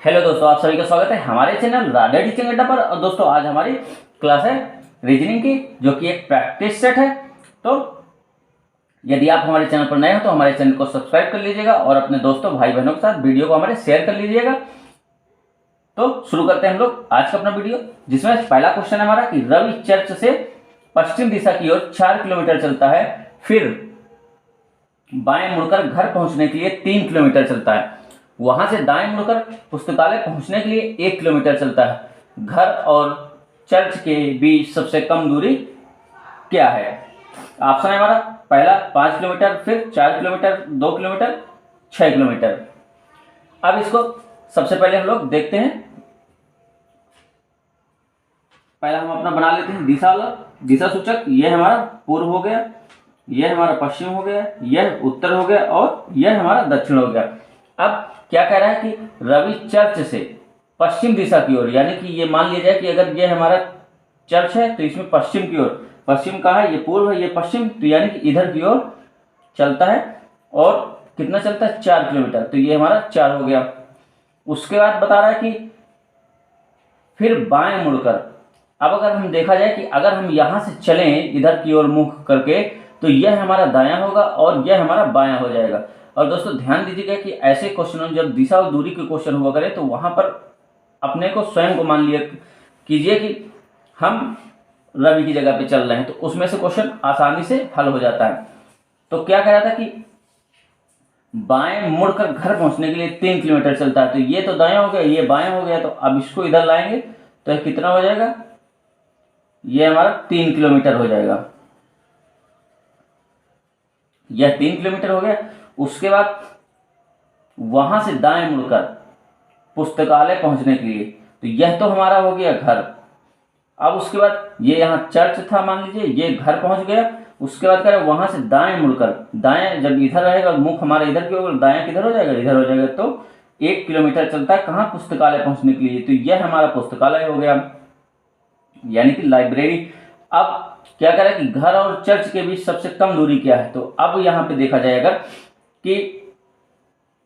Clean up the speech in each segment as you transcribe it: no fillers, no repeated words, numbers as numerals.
Hello दोस्तों, आप सभी का स्वागत है हमारे चैनल राधा टीचिंग अड्डा पर। और दोस्तों आज हमारी क्लास है रीजनिंग की, जो कि एक प्रैक्टिस सेट है। तो यदि आप हमारे चैनल पर नए हो तो हमारे चैनल को सब्सक्राइब कर लीजिएगा और अपने दोस्तों भाई बहनों के साथ वीडियो को हमारे शेयर कर लीजिएगा। तो शुरू करते हैं हम लोग आज का अपना वीडियो, जिसमें पहला क्वेश्चन है हमारा कि रवि चर्च से पश्चिम दिशा की ओर 4 किलोमीटर चलता है, फिर बाएं मुड़कर घर पहुंचने के लिए 3 किलोमीटर चलता है। वहां से दाएं मुड़कर पुस्तकालय पहुंचने के लिए 1 किलोमीटर चलता है। घर और चर्च के बीच सबसे कम दूरी क्या है? ऑप्शन है हमारा पहला 5 किलोमीटर, फिर 4 किलोमीटर, 2 किलोमीटर, 6 किलोमीटर। अब इसको सबसे पहले हम लोग देखते हैं। पहला हम अपना बना लेते हैं दिशा वाला दिशा सूचक। यह हमारा पूर्व हो गया, यह हमारा पश्चिम हो गया, यह उत्तर हो गया और यह हमारा दक्षिण हो गया। अब क्या कह रहा है कि रवि चर्च से पश्चिम दिशा की ओर, यानी कि ये मान लिया जाए कि अगर ये हमारा चर्च है तो इसमें पश्चिम की ओर, पश्चिम कहाँ है? ये पूर्व है, ये पश्चिम, तो यानी कि इधर की ओर चलता है। और कितना चलता है? 4 किलोमीटर। तो ये हमारा 4 हो गया। उसके बाद बता रहा है कि फिर बाएं मुड़कर, अब अगर हम देखा जाए कि अगर हम यहां से चलें इधर की ओर मुख करके, तो यह हमारा दायां होगा और यह हमारा बायां हो जाएगा। और दोस्तों ध्यान दीजिएगा कि ऐसे क्वेश्चनों जब दिशा और दूरी के क्वेश्चन हुआ करें तो वहां पर अपने को स्वयं को मान लिया कीजिए कि हम रवि की जगह पे चल रहे हैं, तो उसमें से क्वेश्चन आसानी से हल हो जाता है। तो क्या कह रहा था कि बाएं मुड़कर घर पहुंचने के लिए 3 किलोमीटर चलता है। तो ये तो दायां हो गया, ये बायां हो गया, तो अब इसको इधर लाएंगे तो यह कितना हो जाएगा? ये हमारा 3 किलोमीटर हो जाएगा। यह 3 किलोमीटर हो गया। उसके बाद वहां से दाएं मुड़कर पुस्तकालय पहुंचने के लिए, तो यह तो हमारा हो गया घर। अब उसके बाद ये यहाँ चर्च था, मान लीजिए, ये घर पहुंच गया। उसके बाद कह रहे वहां से दाएं मुड़कर, दाएं जब इधर रहेगा मुख हमारा इधर की होगा, दाएं किधर हो जाएगा? इधर हो जाएगा। तो 1 किलोमीटर चलता है कहाँ? पुस्तकालय पहुंचने के लिए। तो यह हमारा पुस्तकालय हो गया, यानी कि लाइब्रेरी। अब क्या कह रहा है कि घर और चर्च के बीच सबसे कम दूरी क्या है? तो अब यहाँ पे देखा जाएगा कि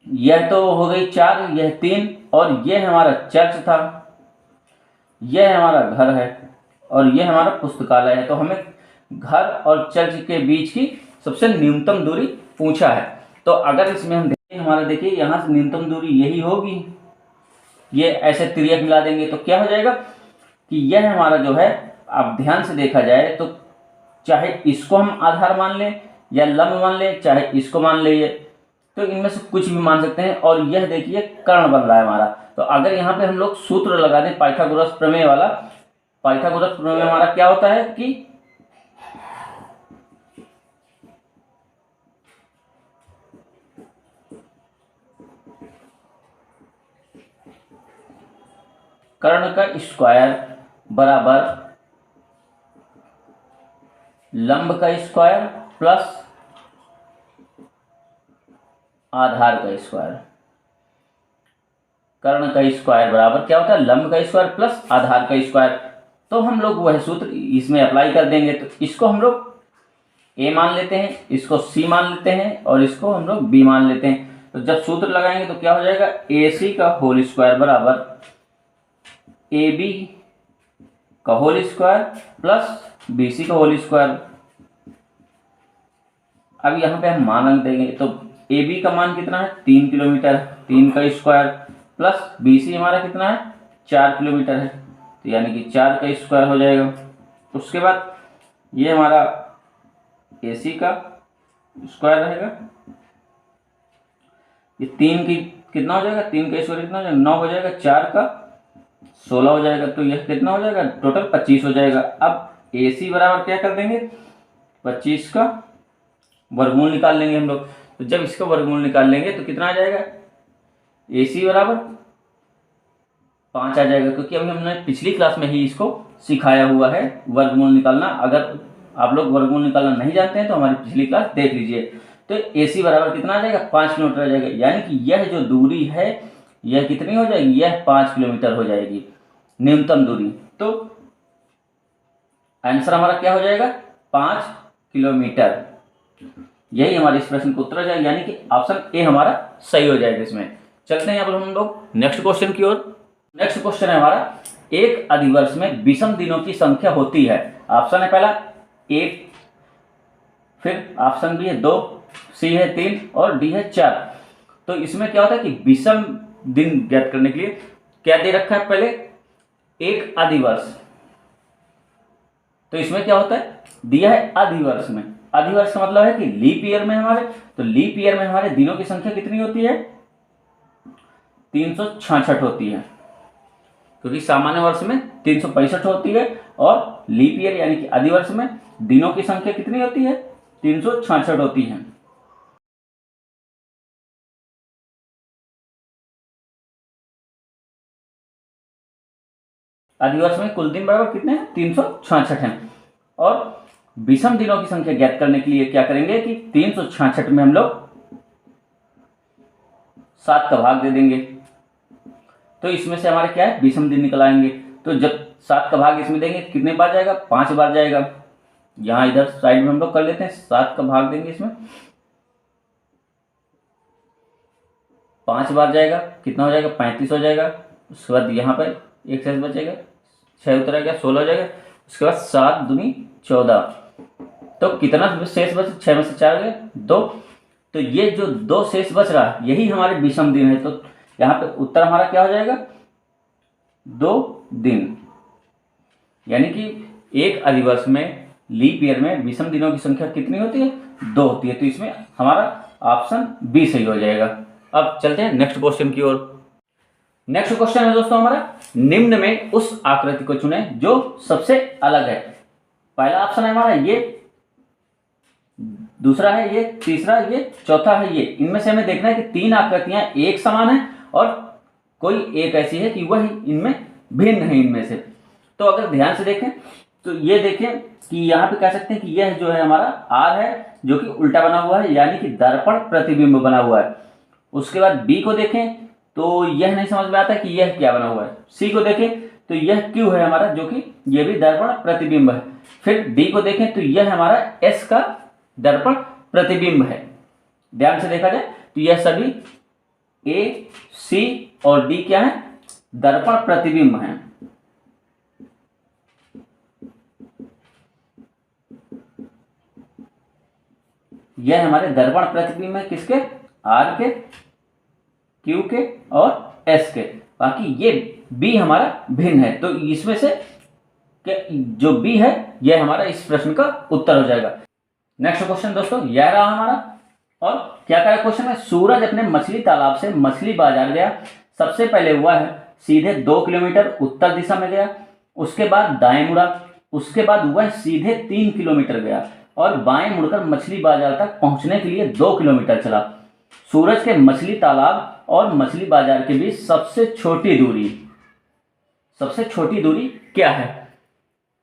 यह तो हो गई 4, यह 3, और यह हमारा चर्च था, यह हमारा घर है और यह हमारा पुस्तकालय है। तो हमें घर और चर्च के बीच की सबसे न्यूनतम दूरी पूछा है। तो अगर इसमें हम देखें, हमारा देखिए यहाँ से न्यूनतम दूरी यही होगी। ये ऐसे तिर्यक मिला देंगे तो क्या हो जाएगा कि यह हमारा जो है, अब ध्यान से देखा जाए तो चाहे इसको हम आधार मान लें या लंब मान लें, चाहे इसको मान लें, तो इनमें से कुछ भी मान सकते हैं। और यह देखिए कर्ण बन रहा है हमारा। तो अगर यहाँ पे हम लोग सूत्र लगा दें पाइथागोरस प्रमेय वाला, पाइथागोरस प्रमेय हमारा क्या होता है कि कर्ण का स्क्वायर बराबर लंब का स्क्वायर प्लस आधार का स्क्वायर। कर्ण का स्क्वायर बराबर क्या होता है? लंब का स्क्वायर प्लस आधार का स्क्वायर। तो हम लोग वह सूत्र इसमें अप्लाई कर देंगे। तो इसको हम लोग ए मान लेते हैं, इसको सी मान लेते हैं और इसको हम लोग बी मान लेते हैं। तो जब सूत्र लगाएंगे तो क्या हो जाएगा? ए सी का होल स्क्वायर बराबर ए बी का whole square plus B C का होल स्क्वायर। अब यहाँ पे हम मान रख देंगे, तो ए बी का मान कितना है? 3 किलोमीटर, 3 का स्क्वायर प्लस बी सी हमारा कितना है? 4 किलोमीटर है, तो यानी कि 4 का स्क्वायर हो जाएगा। उसके बाद ये हमारा ए सी का स्क्वायर रहेगा, ये 3 की कितना हो जाएगा? 3 का स्क्वायर कितना हो जाएगा? 9 हो जाएगा, 4 का 16 हो जाएगा, तो यह कितना हो जाएगा? टोटल 25 हो जाएगा। अब ए सी बराबर क्या कर देंगे? 25 का वर्गमूल निकाल लेंगे हम लोग। तो जब इसका वर्गमूल निकाल लेंगे तो कितना आ जाएगा? ए सी बराबर 5 आ जाएगा, क्योंकि अभी हमने पिछली क्लास में ही इसको सिखाया हुआ है वर्गमूल निकालना। अगर आप लोग वर्गमूल निकालना नहीं जानते हैं तो हमारी पिछली क्लास देख लीजिए। तो ए सी बराबर कितना आ जाएगा? 5 किलोमीटर आ जाएगा, यानी कि यह जो दूरी है यह कितनी हो जाएगी? यह 5 किलोमीटर हो जाएगी न्यूनतम दूरी। तो आंसर हमारा क्या हो जाएगा? 5 किलोमीटर। यही हमारे इस प्रश्न का उत्तर हो जाएगा, यानी कि ऑप्शन ए हमारा सही हो जाएगा इसमें। चलते हैं अब हम लोग नेक्स्ट क्वेश्चन की ओर। नेक्स्ट क्वेश्चन है हमारा, एक अधिवर्ष में विषम दिनों की संख्या होती है। ऑप्शन है पहला 1, फिर ऑप्शन बी है 2, सी है 3 और डी है 4। तो इसमें क्या होता है कि विषम दिन ज्ञात करने के लिए क्या दे रखा है, पहले एक अधिवर्ष। तो इसमें क्या होता है, दिया है अधिवर्ष में। अधिवर्ष का मतलब है कि लीप ईयर में हमारे, तो लीप ईयर में हमारे दिनों की संख्या कितनी होती है, 366 होती है, क्योंकि सामान्य वर्ष में 365 होती है और लीप ईयर यानी कि अधिवर्ष में दिनों की संख्या कितनी होती है, 366 होती है। अधिवर्ष में कुल दिन बराबर कितने हैं, 366 हैं। और विषम दिनों की संख्या ज्ञात करने के लिए क्या करेंगे कि 366 में हम लोग 7 का भाग दे देंगे, तो इसमें से हमारे क्या है, विषम दिन निकल आएंगे। तो जब 7 का भाग इसमें देंगे कितने बार जाएगा, 5 बार जाएगा। यहाँ इधर साइड में हम लोग कर लेते हैं, 7 का भाग देंगे इसमें 5 बार जाएगा, कितना हो जाएगा, 35 हो जाएगा। उसके बाद यहाँ पर एक शेष बचेगा, 6 उतरा गया, 16 हो जाएगा। उसके बाद 7 दूनी 14, तो कितना शेष बचे, 6 में से 4 गए 2। तो ये जो 2 शेष बच रहा है यही हमारे विषम दिन है। तो यहाँ पे उत्तर हमारा क्या हो जाएगा, 2 दिन। यानी कि एक अधिवर्ष में लीप ईयर में विषम दिनों की संख्या कितनी होती है, 2 होती है। तो इसमें हमारा ऑप्शन बी सही हो जाएगा। अब चलते हैं नेक्स्ट क्वेश्चन की ओर। नेक्स्ट क्वेश्चन है दोस्तों हमारा, निम्न में उस आकृति को चुने जो सबसे अलग है। पहला ऑप्शन है हमारा ये, दूसरा है ये, तीसरा ये, चौथा है ये। इनमें से हमें देखना है कि 3 आकृतियां एक समान है और कोई एक ऐसी है कि वह इनमें भिन्न है इनमें से। तो अगर ध्यान से देखें तो ये देखें कि यहाँ पे कह सकते हैं कि यह जो है हमारा आर है जो कि उल्टा बना हुआ है, यानी कि दर्पण प्रतिबिंब बना हुआ है। उसके बाद बी को देखें तो यह नहीं समझ में आता कि यह क्या बना हुआ है। सी को देखें तो यह क्यू है हमारा, जो कि यह भी दर्पण प्रतिबिंब है। फिर डी को देखें तो यह हमारा एस का दर्पण प्रतिबिंब है। ध्यान से देखा जाए तो यह सभी ए, सी और डी क्या है, दर्पण प्रतिबिंब हैं। यह हमारे दर्पण प्रतिबिंब है, किसके, आर के, क्यू के और एस के। बाकी ये बी हमारा भिन्न है। तो इसमें से जो बी है यह हमारा इस प्रश्न का उत्तर हो जाएगा। नेक्स्ट क्वेश्चन दोस्तों यह रहा हमारा। और क्या कह रहा क्वेश्चन में, सूरज अपने मछली तालाब से मछली बाजार गया। सबसे पहले वह सीधे 2 किलोमीटर उत्तर दिशा में गया, उसके बाद दाएं मुड़ा, उसके बाद वह सीधे 3 किलोमीटर गया और बाएं मुड़कर मछली बाजार तक पहुंचने के लिए 2 किलोमीटर चला। सूरज के मछली तालाब और मछली बाजार के बीच सबसे छोटी दूरी क्या है।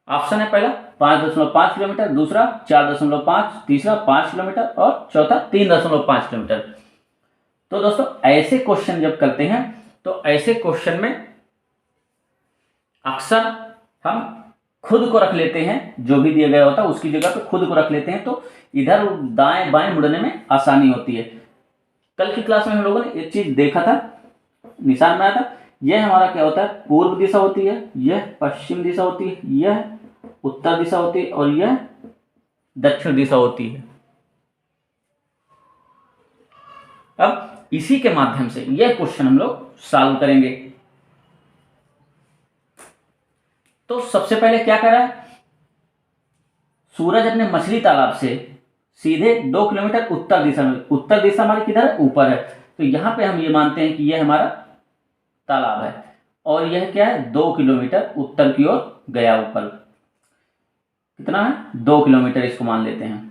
ऑप्शन है पहला 5.5 किलोमीटर, दूसरा 4.5, तीसरा 5 किलोमीटर और चौथा 3.5 किलोमीटर। तो दोस्तों ऐसे क्वेश्चन जब करते हैं तो ऐसे क्वेश्चन में अक्सर हम खुद को रख लेते हैं, जो भी दिया गया होता है उसकी जगह पे खुद को रख लेते हैं, तो इधर दाएं बाएं मुड़ने में आसानी होती है। कल की क्लास में हम लोगों ने एक चीज देखा था, निशान बनाया था। यह हमारा क्या होता है, पूर्व दिशा होती है, यह पश्चिम दिशा होती है, यह उत्तर दिशा होती है और यह दक्षिण दिशा होती है। अब इसी के माध्यम से यह क्वेश्चन हम लोग सॉल्व करेंगे। तो सबसे पहले क्या कर रहा है, सूरज अपने मछली तालाब से सीधे 2 किलोमीटर उत्तर दिशा में, उत्तर दिशा हमारी किधर है, ऊपर है। तो यहां पे हम ये मानते हैं कि यह हमारा तालाब है और यह क्या है, 2 किलोमीटर उत्तर की ओर गया ऊपर। कितना है, 2 किलोमीटर इसको मान लेते हैं।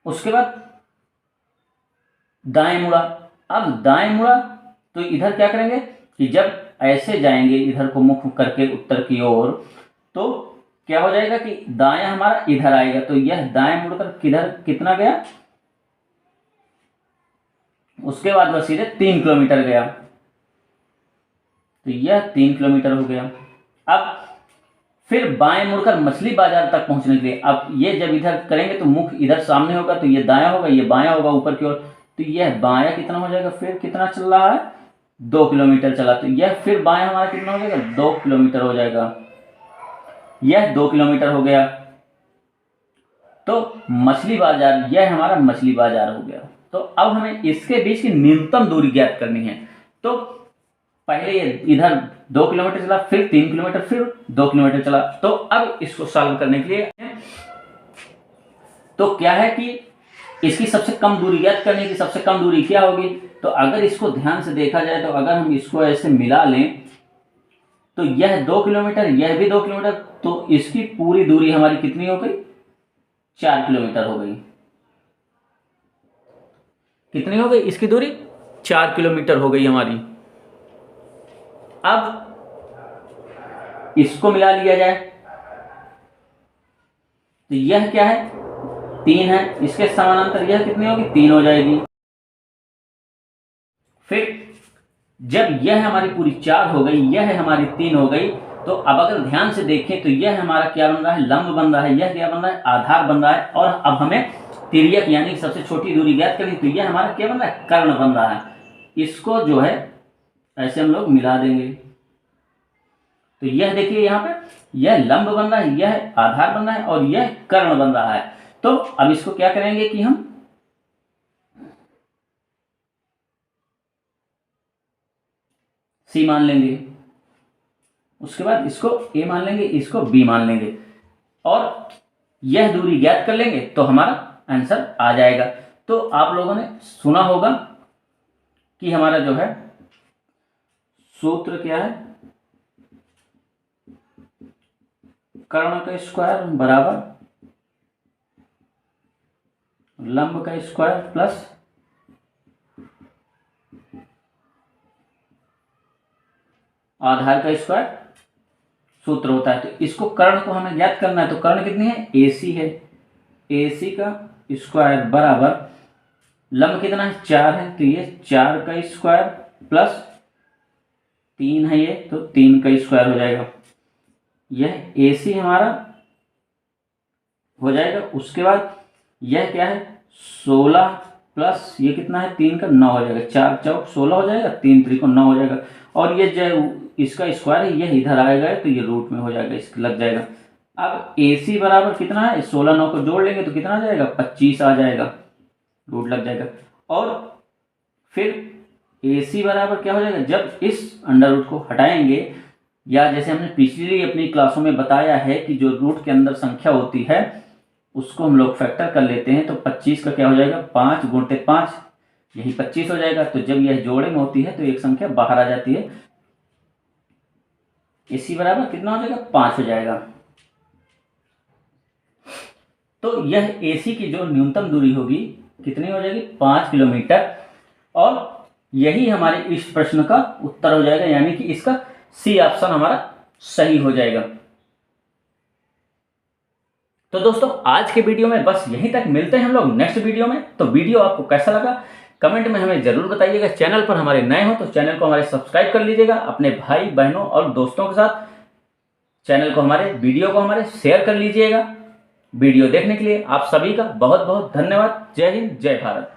उसके बाद दाएं मुड़ा। अब दाएं मुड़ा तो इधर क्या करेंगे कि जब ऐसे जाएंगे इधर को मुख करके उत्तर की ओर, तो क्या हो जाएगा कि दायां हमारा इधर आएगा। तो यह दाएं मुड़कर किधर कितना गया, उसके बाद वह सीधे 3 किलोमीटर गया। तो यह 3 किलोमीटर हो गया। अब फिर बाएं मुड़कर मछली बाजार तक पहुंचने के लिए, अब ये जब इधर करेंगे तो मुख इधर सामने होगा, तो ये दायां होगा, ये बायां होगा ऊपर की ओर, तो यह बायां कितना हो जाएगा, फिर कितना चल रहा है 2 किलोमीटर चला, तो यह फिर बायां हमारा कितना हो जाएगा 2 किलोमीटर हो जाएगा, यह 2 किलोमीटर हो गया। तो मछली बाजार, यह हमारा मछली बाजार हो गया। तो अब हमें इसके बीच की न्यूनतम दूरी ज्ञात करनी है। तो पहले ये इधर 2 किलोमीटर चला, फिर 3 किलोमीटर, फिर 2 किलोमीटर चला। तो अब इसको सॉल्व करने के लिए तो क्या है कि इसकी सबसे कम दूरी ज्ञात करने की सबसे कम दूरी क्या होगी। तो अगर इसको ध्यान से देखा जाए तो अगर हम इसको ऐसे मिला लें तो यह 2 किलोमीटर, यह भी 2 किलोमीटर, तो इसकी पूरी दूरी हमारी कितनी हो गई 4 किलोमीटर हो गई। कितनी हो गई इसकी दूरी 4 किलोमीटर हो गई हमारी। अब इसको मिला लिया जाए तो यह क्या है 3 है, इसके समानांतर यह कितनी होगी 3 हो जाएगी। फिर जब यह हमारी पूरी 4 हो गई, यह हमारी 3 हो गई, तो अब अगर ध्यान से देखें तो यह हमारा क्या बन रहा है लंब बन रहा है, यह क्या बन रहा है आधार बन रहा है। और अब हमें तिर्यक यानी सबसे छोटी दूरी ज्ञात करनी, तो यह हमारा क्या बन रहा है कर्ण बन रहा है। इसको जो है ऐसे हम लोग मिला देंगे तो यह देखिए यहाँ पे यह लंब बन रहा है, यह आधार बन रहा है और यह कर्ण बन रहा है। तो अब इसको क्या करेंगे कि हम C मान लेंगे, उसके बाद इसको A मान लेंगे, इसको B मान लेंगे और यह दूरी ज्ञात कर लेंगे तो हमारा आंसर आ जाएगा। तो आप लोगों ने सुना होगा कि हमारा जो है सूत्र क्या है, कर्ण का स्क्वायर बराबर लंब का स्क्वायर प्लस आधार का स्क्वायर सूत्र होता है। तो इसको कर्ण को हमें ज्ञात करना है, तो कर्ण कितनी है AC है, AC का स्क्वायर बराबर लंब कितना है 4 है, तो ये 4 का स्क्वायर प्लस 3 है, ये तो 3 का स्क्वायर हो जाएगा। यह AC हमारा हो जाएगा। उसके बाद यह क्या है 16 प्लस ये कितना है 3 का 9 हो जाएगा, 4 चौक 16 हो जाएगा, 3 त्रिकोण 9 हो जाएगा। और ये जो इसका स्क्वायर है यह इधर आएगा तो ये रूट में हो जाएगा, इसका लग जाएगा। अब AC बराबर कितना है 16 9 को जोड़ लेंगे तो कितना आ जाएगा 25 आ जाएगा, रूट लग जाएगा। और फिर AC बराबर क्या हो जाएगा जब इस अंडर रूट को हटाएंगे, या जैसे हमने पिछली अपनी क्लासों में बताया है कि जो रूट के अंदर संख्या होती है उसको हम लोग फैक्टर कर लेते हैं, तो 25 का क्या हो जाएगा 5 गुणित 5 यही 25 हो जाएगा। तो जब यह जोड़े में होती है तो एक संख्या बाहर आ जाती है, AC बराबर कितना हो जाएगा 5 हो जाएगा। तो यह AC की जो न्यूनतम दूरी होगी कितनी हो जाएगी 5 किलोमीटर, और यही हमारे इस प्रश्न का उत्तर हो जाएगा, यानी कि इसका C ऑप्शन हमारा सही हो जाएगा। तो दोस्तों आज के वीडियो में बस यहीं तक, मिलते हैं हम लोग नेक्स्ट वीडियो में। तो वीडियो आपको कैसा लगा कमेंट में हमें जरूर बताइएगा। चैनल पर हमारे नए हो तो चैनल को हमारे सब्सक्राइब कर लीजिएगा, अपने भाई बहनों और दोस्तों के साथ चैनल को हमारे वीडियो को हमारे शेयर कर लीजिएगा। वीडियो देखने के लिए आप सभी का बहुत बहुत धन्यवाद। जय हिंद जय भारत।